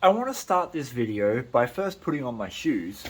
I want to start this video by first putting on my shoes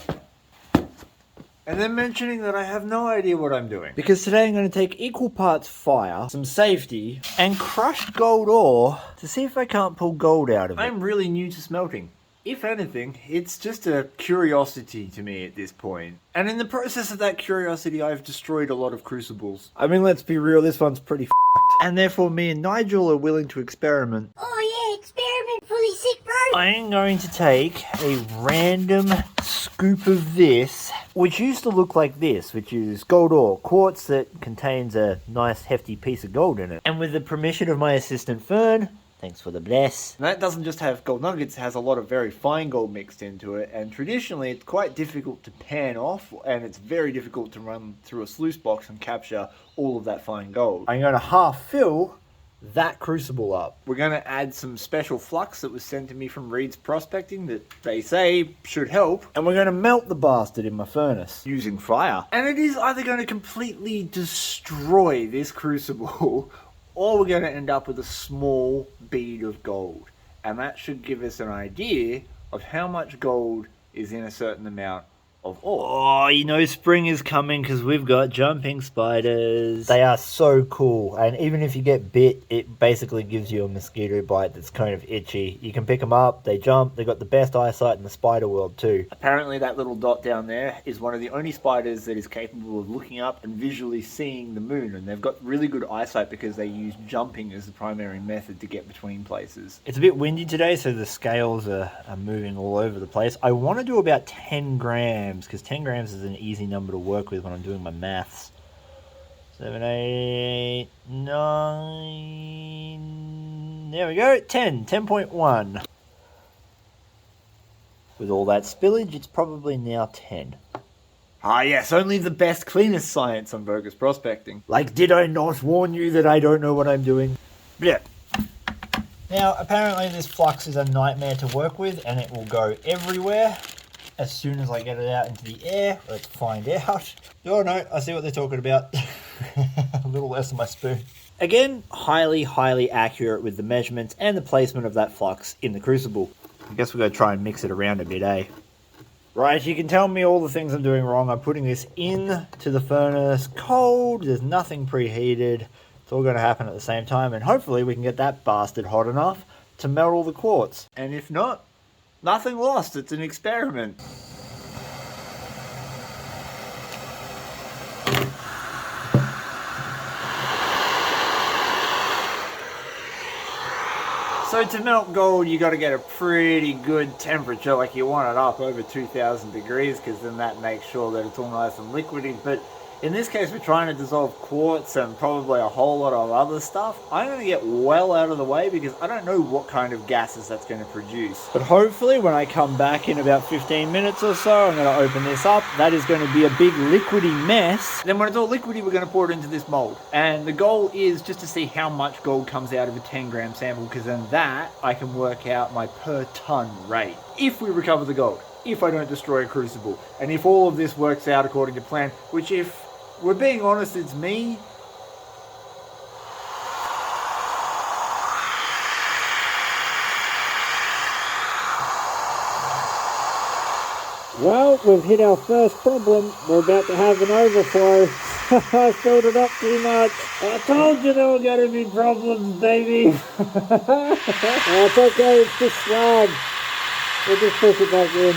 and then mentioning that I have no idea what I'm doing. Because today I'm going to take equal parts fire, some safety, and crushed gold ore to see if I can't pull gold out of it. I'm really new to smelting. If anything, it's just a curiosity to me at this point. And in the process of that curiosity, I've destroyed a lot of crucibles. I mean, let's be real, this one's pretty f***ed. And therefore me and Nigel are willing to experiment. Oh yeah, experiment fully sick, bro. I am going to take a random scoop of this, which used to look like this, which is gold ore, quartz that contains a nice hefty piece of gold in it. And with the permission of my assistant Fern, thanks for the bless. And that doesn't just have gold nuggets, it has a lot of very fine gold mixed into it, and traditionally it's quite difficult to pan off, and it's very difficult to run through a sluice box and capture all of that fine gold. I'm going to half fill that crucible up. We're going to add some special flux that was sent to me from Reed's Prospecting that they say should help, and we're going to melt the bastard in my furnace using fire. And it is either going to completely destroy this crucible or we're going to end up with a small bead of gold. And that should give us an idea of how much gold is in a certain amount of ore. Oh, you know spring is coming because we've got jumping spiders. They are so cool, and even if you get bit, it basically gives you a mosquito bite that's kind of itchy. You can pick them up, they jump, they got the best eyesight in the spider world too. Apparently that little dot down there is one of the only spiders that is capable of looking up and visually seeing the moon, and they've got really good eyesight because they use jumping as the primary method to get between places. It's a bit windy today, so the scales are moving all over the place. I want to do about 10 grams because 10 grams is an easy number to work with when I'm doing my maths. 7, 8, 9, there we go, 10.1. With all that spillage, it's probably now 10. Ah yes, only the best, cleanest science on Vo-Gus prospecting. Like, did I not warn you that I don't know what I'm doing? Yeah. Now, apparently this flux is a nightmare to work with, and it will go everywhere. As soon as I get it out into the air, let's find out. Oh no, I see what they're talking about. A little less on my spoon. Again, highly accurate with the measurements and the placement of that flux in the crucible. I guess we're going to try and mix it around a bit, eh? Right, you can tell me all the things I'm doing wrong. I'm putting this into the furnace cold. There's nothing preheated. It's all going to happen at the same time. And hopefully we can get that bastard hot enough to melt all the quartz. And if not, nothing lost, it's an experiment. So to melt gold, you got to get a pretty good temperature, like you want it up over 2000 degrees, because then that makes sure that it's all nice and liquidy. But in this case, we're trying to dissolve quartz and probably a whole lot of other stuff. I'm going to get well out of the way because I don't know what kind of gases that's going to produce. But hopefully when I come back in about 15 minutes or so, I'm going to open this up. That is going to be a big liquidy mess. Then when it's all liquidy, we're going to pour it into this mold. And the goal is just to see how much gold comes out of a 10-gram sample, because then that I can work out my per ton rate. If we recover the gold, if I don't destroy a crucible, and if all of this works out according to plan, which, if we're being honest, it's me. Well, we've hit our first problem. We're about to have an overflow. I filled it up too much. I told you there were going to be problems, baby. It's okay, it's just slag. We'll just push it back in.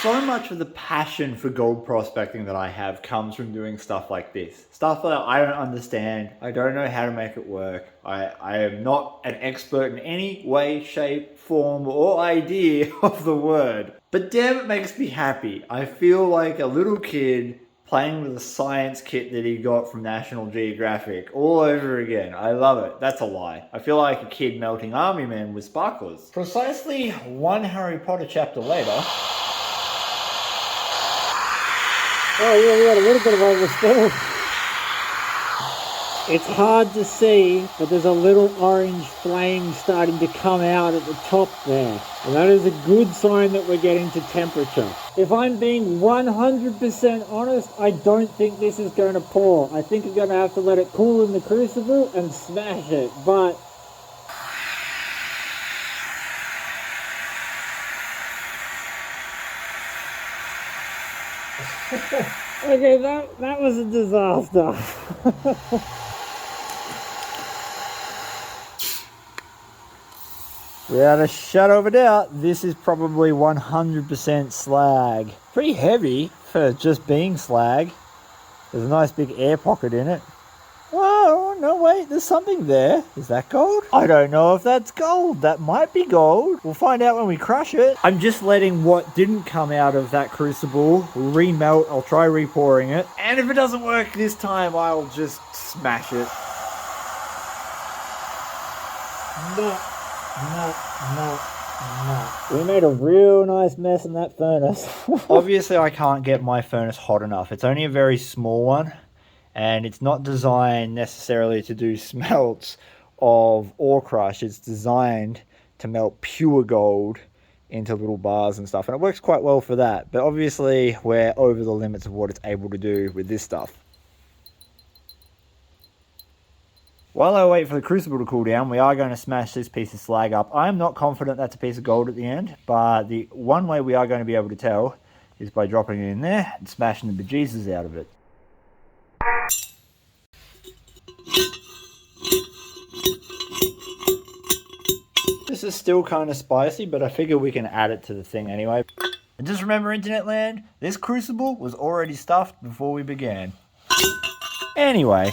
So much of the passion for gold prospecting that I have comes from doing stuff like this. Stuff that I don't understand. I don't know how to make it work. I am not an expert in any way, shape, form, or idea of the word. But damn, it makes me happy. I feel like a little kid playing with a science kit that he got from National Geographic all over again. I love it. That's a lie. I feel like a kid melting army men with sparklers. Precisely one Harry Potter chapter later. Oh yeah, we got a little bit of overspill. It's hard to see, but there's a little orange flame starting to come out at the top there. And that is a good sign that we're getting to temperature. If I'm being 100% honest, I don't think this is going to pour. I think we're going to have to let it cool in the crucible and smash it. But Okay, that was a disaster. Without a shadow of a doubt, this is probably 100% slag. Pretty heavy for just being slag. There's a nice big air pocket in it. Whoa, no wait, there's something there. Is that gold? I don't know if that's gold. That might be gold. We'll find out when we crush it. I'm just letting what didn't come out of that crucible remelt. I'll try repouring it. And if it doesn't work this time, I'll just smash it. No. We made a real nice mess in that furnace. Obviously, I can't get my furnace hot enough. It's only a very small one, and it's not designed necessarily to do smelts of ore crush. It's designed to melt pure gold into little bars and stuff, and it works quite well for that. But obviously, we're over the limits of what it's able to do with this stuff. While I wait for the crucible to cool down, we are going to smash this piece of slag up. I'm not confident that's a piece of gold at the end, but the one way we are going to be able to tell is by dropping it in there and smashing the bejesus out of it. This is still kind of spicy, but I figure we can add it to the thing anyway. And just remember, Internet Land, this crucible was already stuffed before we began. Anyway.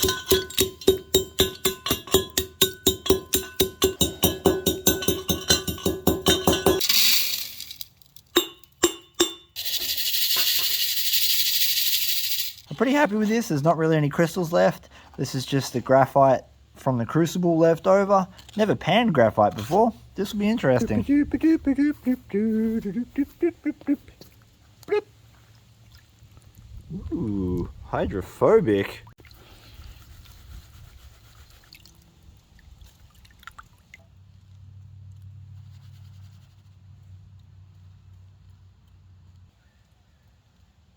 Pretty happy with this. There's not really any crystals left. This is just the graphite from the crucible left over. Never panned graphite before. This will be interesting. Ooh, hydrophobic.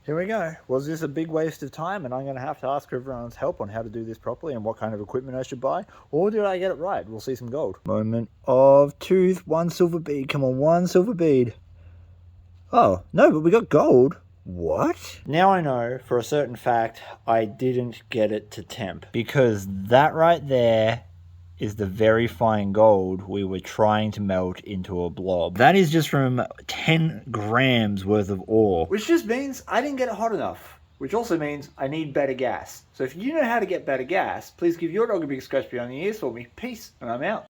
Here we go. Was this a big waste of time and I'm going to have to ask for everyone's help on how to do this properly and what kind of equipment I should buy? Or did I get it right? We'll see some gold. Moment of truth. One silver bead. Come on, one silver bead. Oh, no, but we got gold. What? Now I know for a certain fact I didn't get it to temp. Because that right there is the very fine gold we were trying to melt into a blob. That is just from 10 grams worth of ore. Which just means I didn't get it hot enough. Which also means I need better gas. So if you know how to get better gas, please give your dog a big scratch behind the ears for me. Peace, and I'm out.